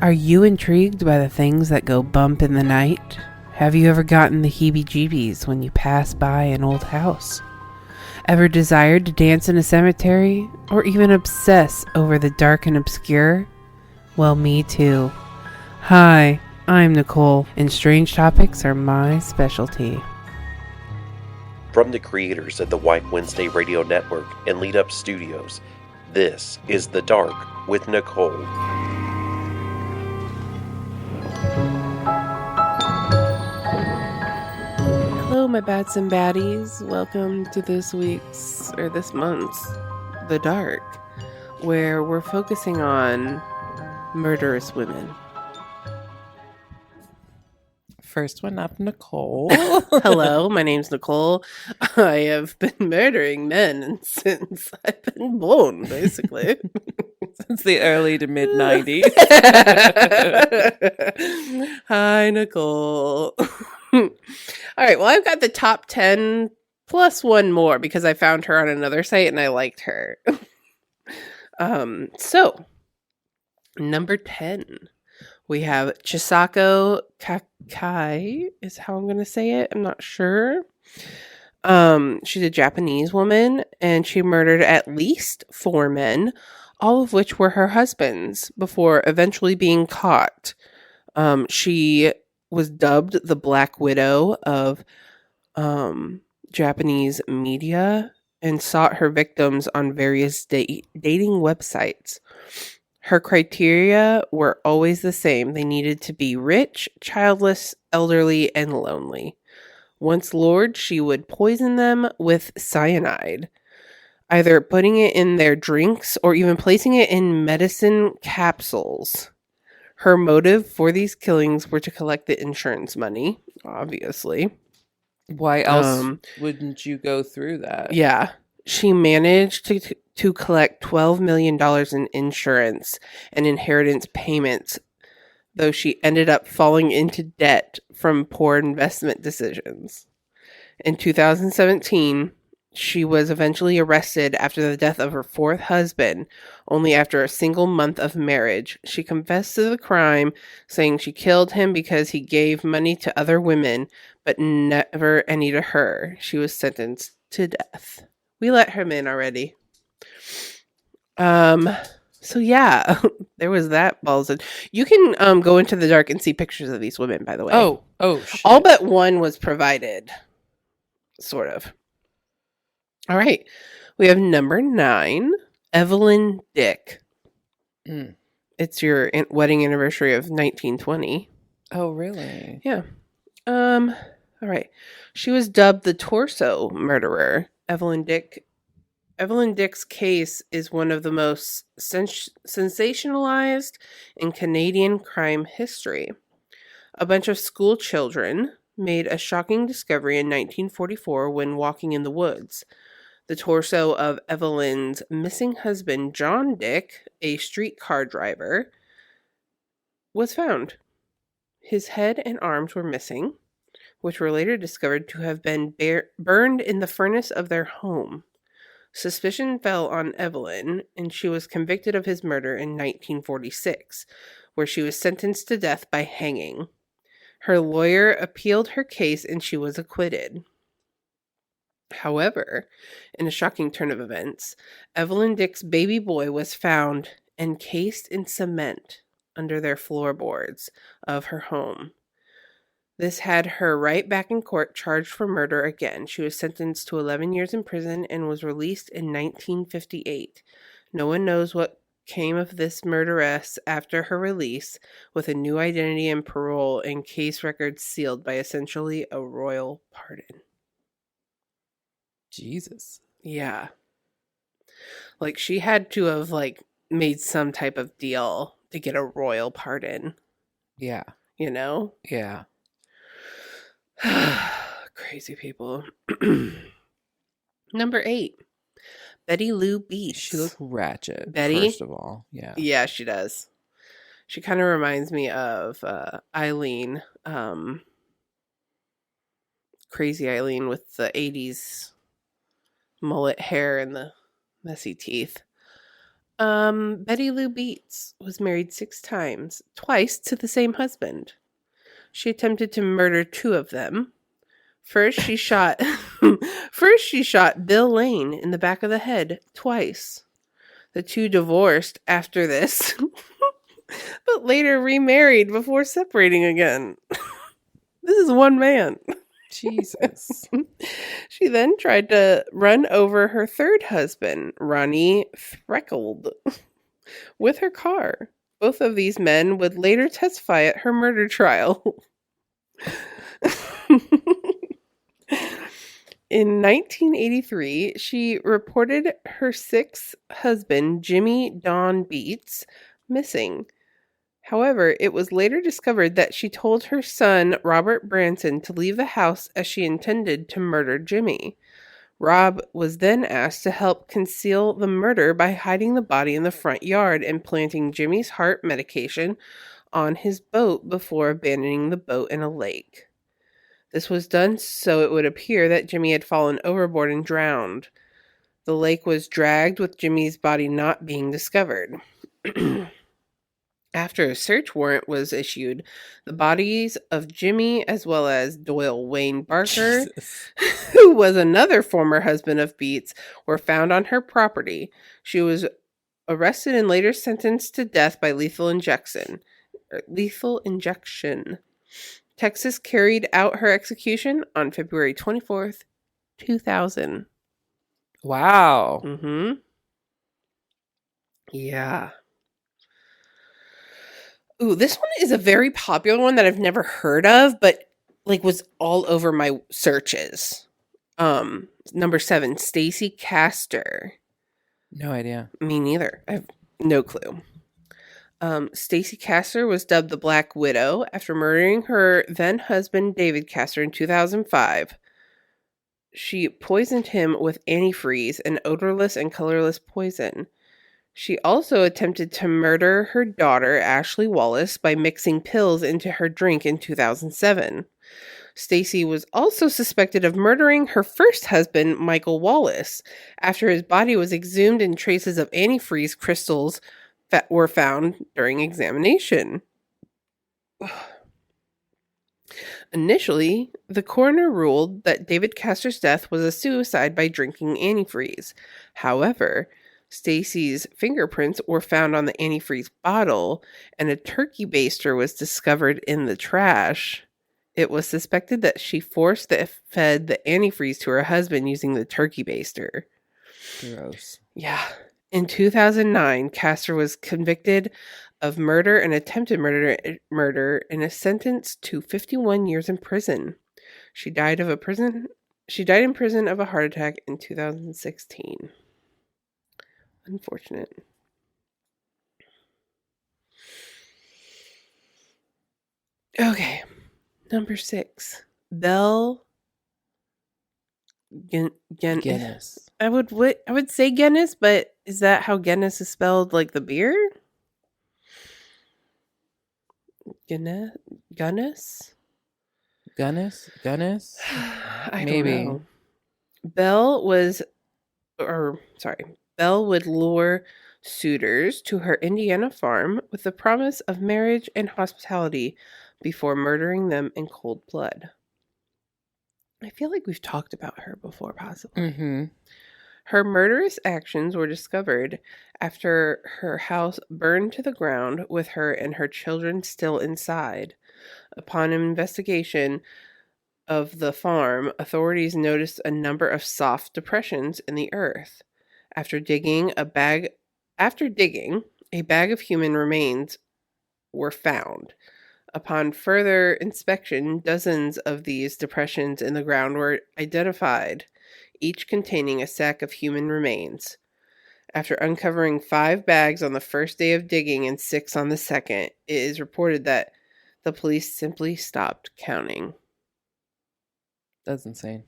Are you intrigued by the things that go bump in the night? Have you ever gotten the heebie-jeebies when you pass by an old house? Ever desired to dance in a cemetery? Or even obsess over the dark and obscure? Well, me too. Hi, I'm Nicole, and strange topics are my specialty. From the creators of the White Wednesday Radio Network and Lead Up Studios, this is The Dark with Nicole. Hello, my bats and baddies. Welcome to this month's The Dark, where we're focusing on murderous women. First one up, Nicole. Hello, my name's Nicole. I have been murdering men since I've been born, basically. Since the early to mid 90s. Hi, Nicole. All right, well, I've got the top 10 plus one more because I found her on another site and I liked her. So, number 10. We have Chisako Kakai, is how I'm going to say it. I'm not sure. She's a Japanese woman, and she murdered at least 4 men, all of which were her husbands, before eventually being caught. She was dubbed the Black Widow of Japanese media and sought her victims on various dating websites. Her criteria were always the same. They needed to be rich, childless, elderly, and lonely. Once lured, she would poison them with cyanide, either putting it in their drinks or even placing it in medicine capsules. Her motive for these killings were to collect the insurance money, obviously. Why else wouldn't you go through that? Yeah. She managed to collect $12 million in insurance and inheritance payments, though she ended up falling into debt from poor investment decisions. In 2017, she was eventually arrested after the death of her 4th husband, only after a single month of marriage. She confessed to the crime, saying she killed him because he gave money to other women, but never any to her. She was sentenced to death. We let him in already. So yeah, there was that balls. You can go into the dark and see pictures of these women, by the way. Oh, shit. All but one was provided, sort of. All right, we have number 9, Evelyn Dick. It's your wedding anniversary of 1920. Oh, really? Yeah. All right. She was dubbed the torso murderer. Evelyn Dick's case is one of the most sensationalized in Canadian crime history. A bunch of school children made a shocking discovery in 1944 when walking in the woods. The torso of Evelyn's missing husband, John Dick, a streetcar driver, was found. His head and arms were missing, which were later discovered to have been burned in the furnace of their home. Suspicion fell on Evelyn, and she was convicted of his murder in 1946, where she was sentenced to death by hanging. Her lawyer appealed her case, and she was acquitted. However, in a shocking turn of events, Evelyn Dick's baby boy was found encased in cement under their floorboards of her home. This had her right back in court, charged for murder again. She was sentenced to 11 years in prison and was released in 1958. No one knows what came of this murderess after her release, with a new identity and parole and case records sealed by essentially a royal pardon. Jesus. Yeah. Like, she had to have, made some type of deal to get a royal pardon. Yeah. You know? Yeah. Crazy people. Number 8. Betty Lou Beats. She looked ratchet, Betty? first of all. Yeah. Yeah, she does. She kind of reminds me of Eileen. Crazy Eileen with the 80s mullet hair and the messy teeth. Betty Lou Beats was married 6 times, twice to the same husband. She attempted to murder 2 of them. First, she shot Bill Lane in the back of the head twice. The 2 divorced after this, but later remarried before separating again. This is one man. Jesus. She then tried to run over her 3rd husband, Ronnie Freckeld, with her car. Both of these men would later testify at her murder trial. In 1983, she reported her 6th husband, Jimmy Don Beats, missing. However, it was later discovered that she told her son, Robert Branson, to leave the house as she intended to murder Jimmy. Rob was then asked to help conceal the murder by hiding the body in the front yard and planting Jimmy's heart medication on his boat before abandoning the boat in a lake. This was done so it would appear that Jimmy had fallen overboard and drowned. The lake was dragged with Jimmy's body not being discovered. After a search warrant was issued, the bodies of Jimmy as well as Doyle Wayne Barker, who was another former husband of Beats, were found on her property. She was arrested and later sentenced to death by lethal injection. Texas carried out her execution on February 24th, 2000. Wow. Mm-hmm. Yeah. Ooh, this one is a very popular one that I've never heard of, but was all over my searches. Number 7, Stacy Castor. No idea. Me neither. I have no clue. Stacy Castor was dubbed the Black Widow after murdering her then husband David Castor in 2005. She poisoned him with antifreeze, an odorless and colorless poison. She also attempted to murder her daughter, Ashley Wallace, by mixing pills into her drink in 2007. Stacy was also suspected of murdering her first husband, Michael Wallace, after his body was exhumed and traces of antifreeze crystals were found during examination. Initially, the coroner ruled that David Castor's death was a suicide by drinking antifreeze. However, Stacy's fingerprints were found on the antifreeze bottle, and a turkey baster was discovered in the trash. It was suspected that she fed the antifreeze to her husband using the turkey baster. Gross. Yeah. In 2009, Castor was convicted of murder and attempted murder and is sentenced to 51 years in prison. She died in prison of a heart attack in 2016. Unfortunate. Okay, number 6, Belle Guinness. I would say Guinness, but is that how Guinness is spelled, like the beer? Guinness? I Maybe. don't know. Belle would lure suitors to her Indiana farm with the promise of marriage and hospitality before murdering them in cold blood. I feel like we've talked about her before, possibly. Mm-hmm. Her murderous actions were discovered after her house burned to the ground with her and her children still inside. Upon an investigation of the farm, authorities noticed a number of soft depressions in the earth. After digging, a bag of human remains were found. Upon further inspection, dozens of these depressions in the ground were identified, each containing a sack of human remains. After uncovering 5 bags on the first day of digging and 6 on the second, it is reported that the police simply stopped counting. That's insane.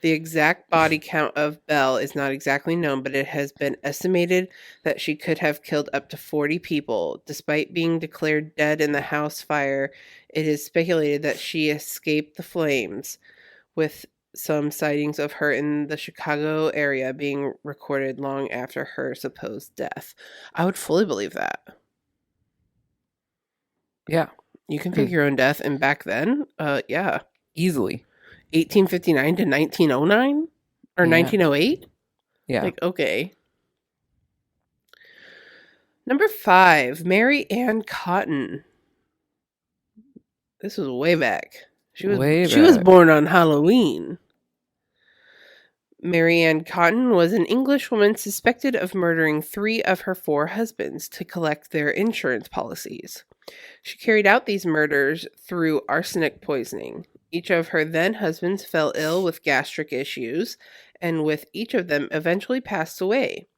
The exact body count of Belle is not exactly known, but it has been estimated that she could have killed up to 40 people. Despite being declared dead in the house fire, it is speculated that she escaped the flames, with some sightings of her in the Chicago area being recorded long after her supposed death. I would fully believe that. Yeah. You can fake your own death, and back then, yeah. Easily. 1859 to 1909? Or 1908? Yeah. Like, okay. Number 5, Mary Ann Cotton. This was way back. She was born on Halloween. Mary Ann Cotton was an Englishwoman suspected of murdering 3 of her 4 husbands to collect their insurance policies. She carried out these murders through arsenic poisoning. Each of her then husbands fell ill with gastric issues, and with each of them eventually passed away.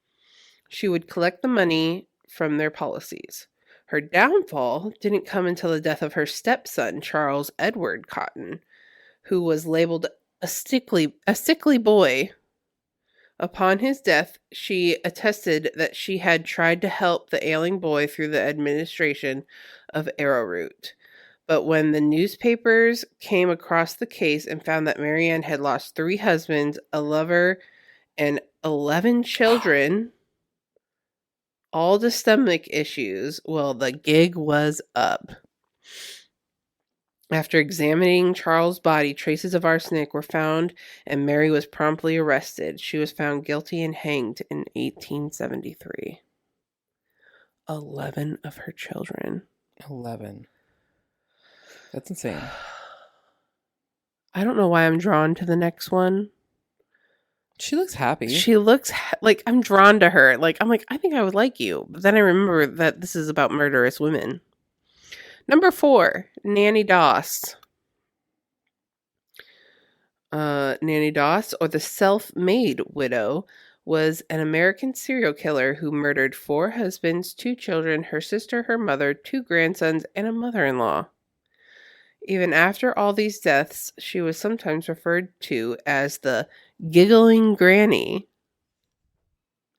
She would collect the money from their policies. Her downfall didn't come until the death of her stepson, Charles Edward Cotton, who was labeled a sickly boy. Upon his death, she attested that she had tried to help the ailing boy through the administration of arrowroot. But when the newspapers came across the case and found that Mary Ann had lost 3 husbands, a lover, and 11 children, all to stomach issues, well, the gig was up. After examining Charles' body, traces of arsenic were found, and Mary was promptly arrested. She was found guilty and hanged in 1873. 11 of her children. 11. That's insane. I don't know why I'm drawn to the next one. She looks happy. She looks like I'm drawn to her. Like, I'm like, I think I would like you. But then I remember that this is about murderous women. Number 4, Nanny Doss. Nanny Doss, or the self-made widow, was an American serial killer who murdered 4 husbands, 2 children, her sister, her mother, 2 grandsons, and a mother-in-law. Even after all these deaths, she was sometimes referred to as the giggling granny.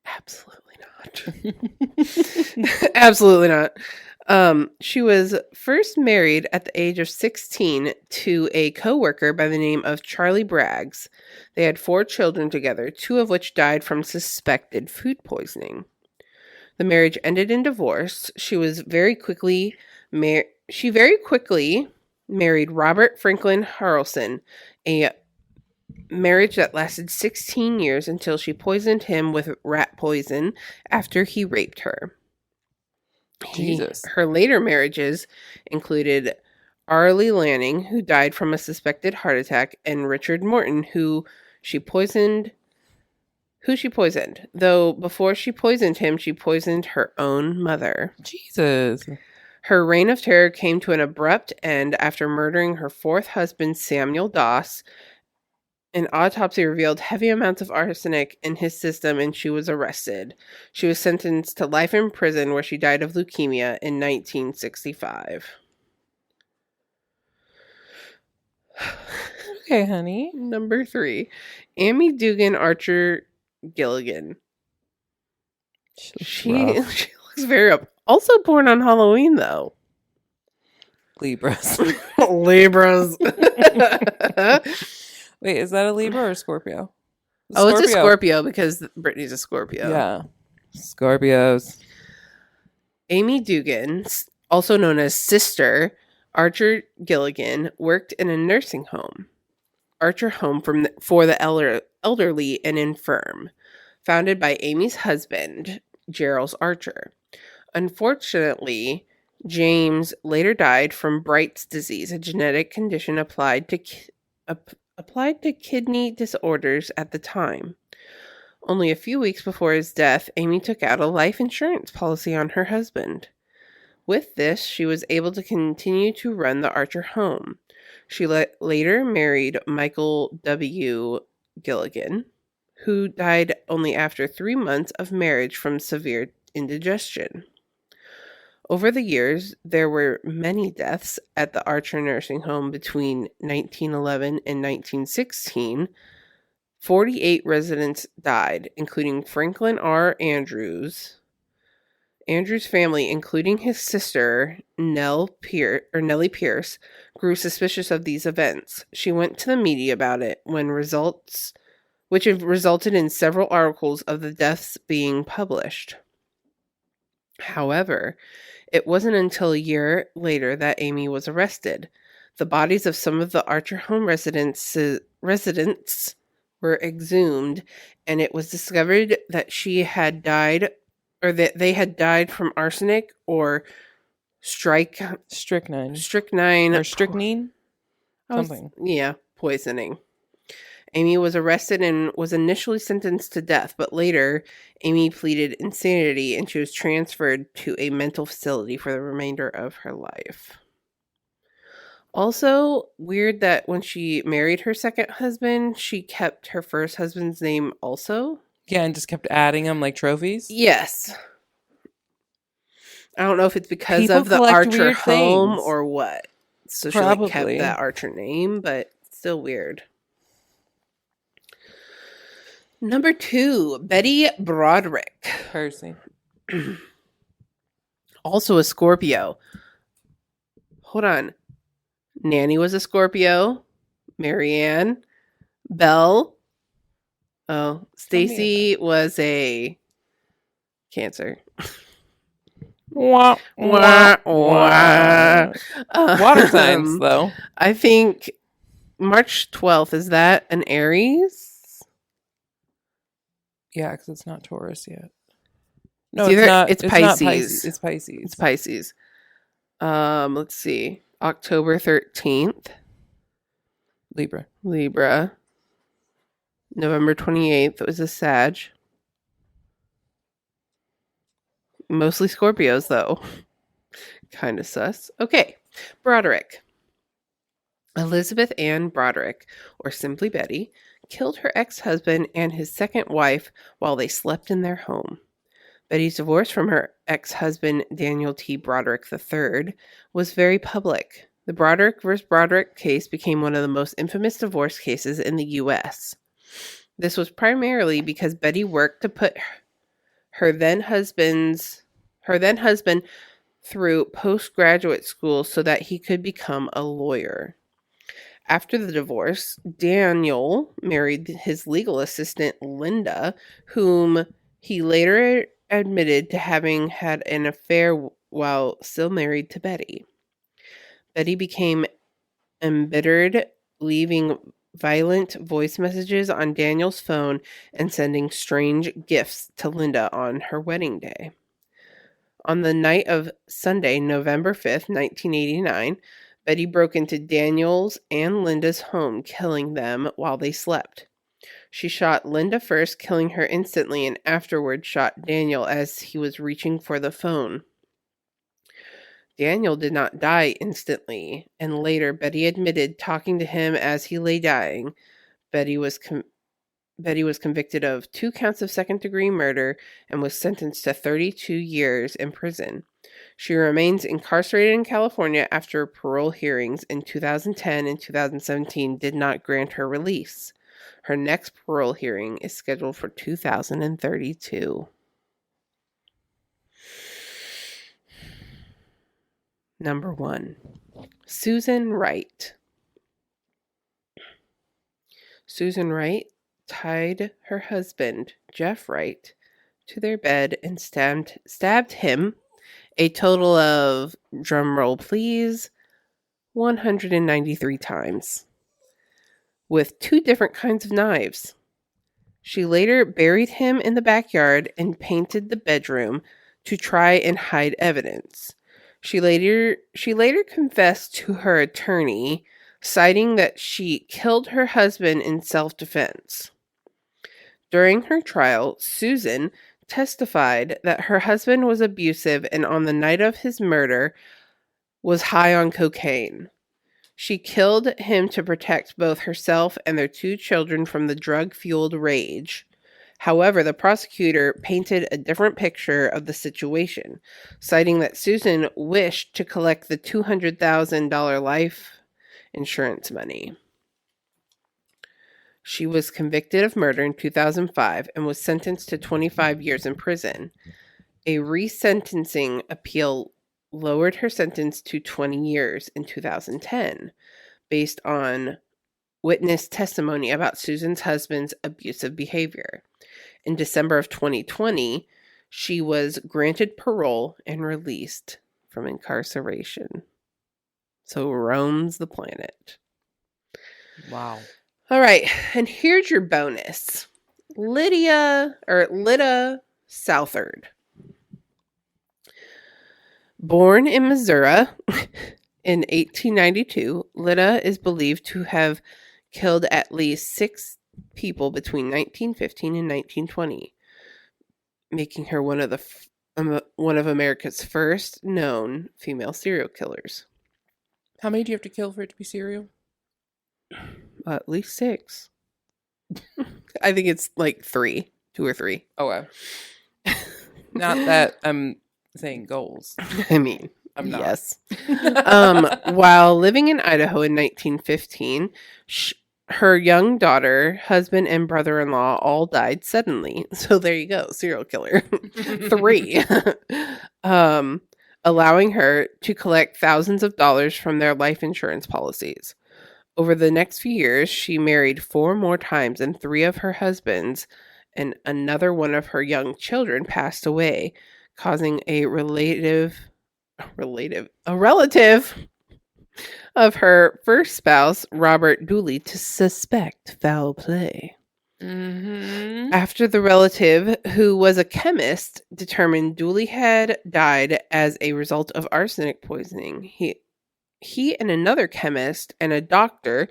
Absolutely not. Absolutely not. She was first married at the age of 16 to a co-worker by the name of Charlie Braggs. They had 4 children together, 2 of which died from suspected food poisoning. The marriage ended in divorce. She very quickly married Robert Franklin Harrelson, a marriage that lasted 16 years until she poisoned him with rat poison after he raped her. Jesus. Her later marriages included Arlie Lanning, who died from a suspected heart attack, and Richard Morton, who she poisoned. Though before she poisoned him, she poisoned her own mother. Jesus. Her reign of terror came to an abrupt end after murdering her 4th husband, Samuel Doss. An autopsy revealed heavy amounts of arsenic in his system, and she was arrested. She was sentenced to life in prison, where she died of leukemia in 1965. Okay, honey. Number 3, Amy Dugan Archer Gilligan. She looks very up. Also born on Halloween, though. Libras. Libras. Wait, is that a Libra or a Scorpio? It's a Scorpio because Brittany's a Scorpio. Yeah. Scorpios. Amy Dugan, also known as Sister Archer Gilligan, worked in a nursing home. Archer Home for the elderly and infirm, founded by Amy's husband, Gerald Archer. Unfortunately, James later died from Bright's disease, a genetic condition applied to kidney disorders at the time. Only a few weeks before his death, Amy took out a life insurance policy on her husband. With this, she was able to continue to run the Archer home. She later married Michael W. Gilligan, who died only after 3 months of marriage from severe indigestion. Over the years, there were many deaths at the Archer nursing home between 1911 and 1916. 48 residents died, including Franklin R. Andrews, Andrew's family, including his sister, Nellie Pierce, grew suspicious of these events. She went to the media about it which have resulted in several articles of the deaths being published. However, it wasn't until a year later that Amy was arrested. The bodies of some of the Archer home residents were exhumed, and it was discovered that she had died, or that they had died from arsenic or strychnine. Strychnine. Or strychnine? Something. Poisoning. Amy was arrested and was initially sentenced to death, but later Amy pleaded insanity and she was transferred to a mental facility for the remainder of her life. Also, weird that when she married her second husband, she kept her first husband's name also. Yeah, and just kept adding them like trophies? Yes. I don't know if it's because of the Archer home or what. So Probably. She kept that Archer name, but still weird. Number 2, Betty Broderick. Percy. Also a Scorpio. Hold on. Nanny was a Scorpio. Marianne. Belle. Oh, Stacy was a Cancer. Wah, wah, wah. Water signs, though. I think March 12th, is that an Aries? Yeah, because it's not Taurus yet. No, it's not. It's Pisces. Not Pisces. It's Pisces. It's Pisces. Let's see. October 13th. Libra. November 28th. It was a Sag. Mostly Scorpios, though. Kind of sus. Okay. Broderick. Elizabeth Ann Broderick, or simply Betty, killed her ex-husband and his second wife while they slept in their home. Betty's divorce from her ex-husband, Daniel T. Broderick III, was very public. The Broderick vs. Broderick case became one of the most infamous divorce cases in the U.S. This was primarily because Betty worked to put her then husband through postgraduate school so that he could become a lawyer. After the divorce, Daniel married his legal assistant, Linda, whom he later admitted to having had an affair while still married to Betty. Betty became embittered, leaving violent voice messages on Daniel's phone and sending strange gifts to Linda on her wedding day. On the night of Sunday, November 5th, 1989, Betty broke into Daniel's and Linda's home, killing them while they slept. She shot Linda first, killing her instantly, and afterward shot Daniel as he was reaching for the phone. Daniel did not die instantly, and later Betty admitted talking to him as he lay dying. Betty was convicted of 2 counts of second-degree murder and was sentenced to 32 years in prison. She remains incarcerated in California after parole hearings in 2010 and 2017 did not grant her release. Her next parole hearing is scheduled for 2032. Number 1. Susan Wright. Susan Wright tied her husband, Jeff Wright, to their bed and stabbed him a total of, drumroll please, 193 times, with 2 different kinds of knives. She later buried him in the backyard and painted the bedroom to try and hide evidence. She later confessed to her attorney, citing that she killed her husband in self-defense. During her trial, Susan testified that her husband was abusive and on the night of his murder was high on cocaine. She killed him to protect both herself and their 2 children from the drug-fueled rage. However, the prosecutor painted a different picture of the situation, citing that Susan wished to collect the $200,000 life insurance money. She was convicted of murder in 2005 and was sentenced to 25 years in prison. A resentencing appeal lowered her sentence to 20 years in 2010, based on witness testimony about Susan's husband's abusive behavior. In December of 2020, she was granted parole and released from incarceration. So roams the planet. Wow. All right, and here's your bonus. Lydia Southard. Born in Missouri in 1892, Lydia is believed to have killed at least 6 people between 1915 and 1920, making her one of America's first known female serial killers. How many do you have to kill for it to be serial? At least 6. I think it's like 3, 2 or 3. Oh, wow. Not that I'm saying goals. I mean, I'm not. Yes. While living in Idaho in 1915, her young daughter, husband, and brother-in-law all died suddenly. So there you go, serial killer. 3. Allowing her to collect thousands of dollars from their life insurance policies. Over the next few years, she married 4 more times, and 3 of her husbands and another one of her young children passed away, causing a relative of her first spouse, Robert Dooley, to suspect foul play. Mm-hmm. After the relative, who was a chemist, determined Dooley had died as a result of arsenic poisoning, he and another chemist and a doctor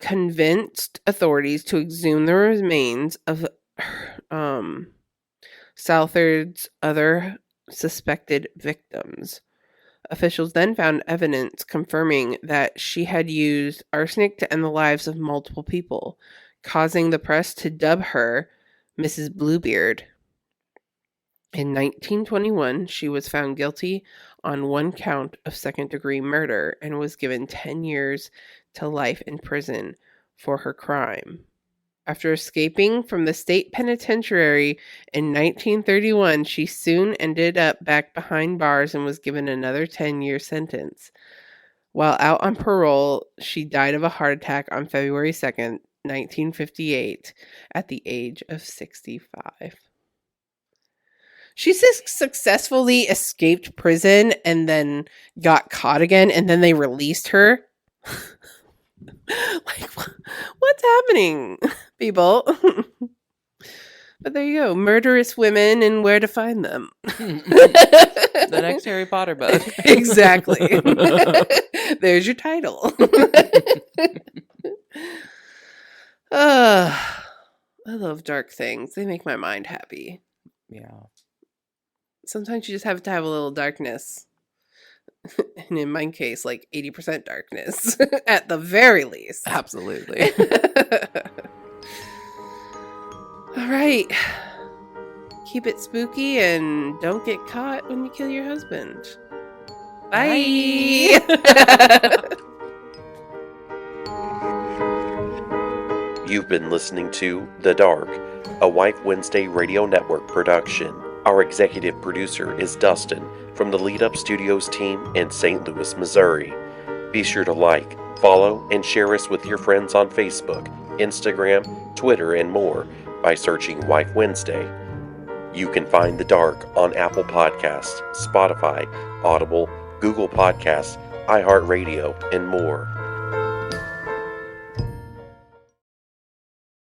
convinced authorities to exhume the remains of Southard's other suspected victims. Officials then found evidence confirming that she had used arsenic to end the lives of multiple people, causing the press to dub her Mrs. Bluebeard. In 1921, she was found guilty on 1 count of second-degree murder and was given 10 years to life in prison for her crime. After escaping from the state penitentiary in 1931, she soon ended up back behind bars and was given another 10-year sentence. While out on parole, she died of a heart attack on February 2nd, 1958, at the age of 65. She successfully escaped prison and then got caught again, and then they released her. Like, what's happening, people? But there you go. Murderous women and where to find them. The next Harry Potter book. Exactly. There's your title. I love dark things. They make my mind happy. Yeah. Sometimes you just have to have a little darkness. And in my case, like 80% darkness at the very least. Absolutely. All right. Keep it spooky and don't get caught when you kill your husband. Bye. You've been listening to The Dark, a Wife Wednesday Radio Network production. Our executive producer is Dustin from the Lead Up Studios team in St. Louis, Missouri. Be sure to like, follow, and share us with your friends on Facebook, Instagram, Twitter, and more by searching Wife Wednesday. You can find The Dark on Apple Podcasts, Spotify, Audible, Google Podcasts, iHeartRadio, and more.